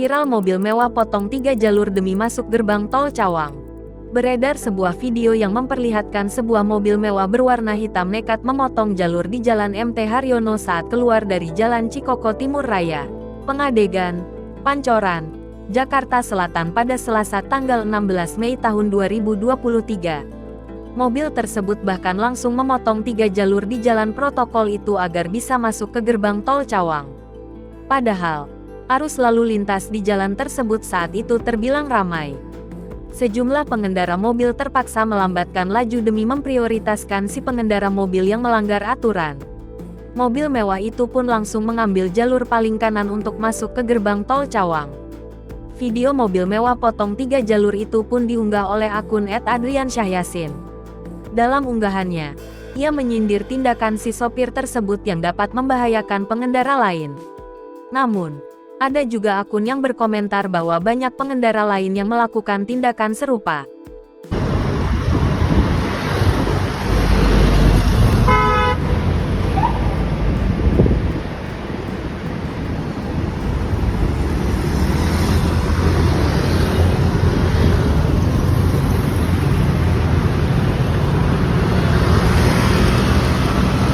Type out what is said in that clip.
Viral mobil mewah potong 3 jalur demi masuk gerbang tol Cawang. Beredar sebuah video yang memperlihatkan sebuah mobil mewah berwarna hitam nekat memotong jalur di Jalan MT Haryono saat keluar dari Jalan Cikoko Timur Raya, Pengadegan, Pancoran, Jakarta Selatan pada Selasa tanggal 16 Mei tahun 2023. Mobil tersebut bahkan langsung memotong 3 jalur di jalan protokol itu agar bisa masuk ke gerbang tol Cawang. Padahal, arus lalu lintas di jalan tersebut saat itu terbilang ramai. Sejumlah pengendara mobil terpaksa melambatkan laju demi memprioritaskan si pengendara mobil yang melanggar aturan. Mobil mewah itu pun langsung mengambil jalur paling kanan untuk masuk ke gerbang tol Cawang. Video mobil mewah potong 3 jalur itu pun diunggah oleh akun @adriansyahyasin. Dalam unggahannya, ia menyindir tindakan si sopir tersebut yang dapat membahayakan pengendara lain. Namun, ada juga akun yang berkomentar bahwa banyak pengendara lain yang melakukan tindakan serupa.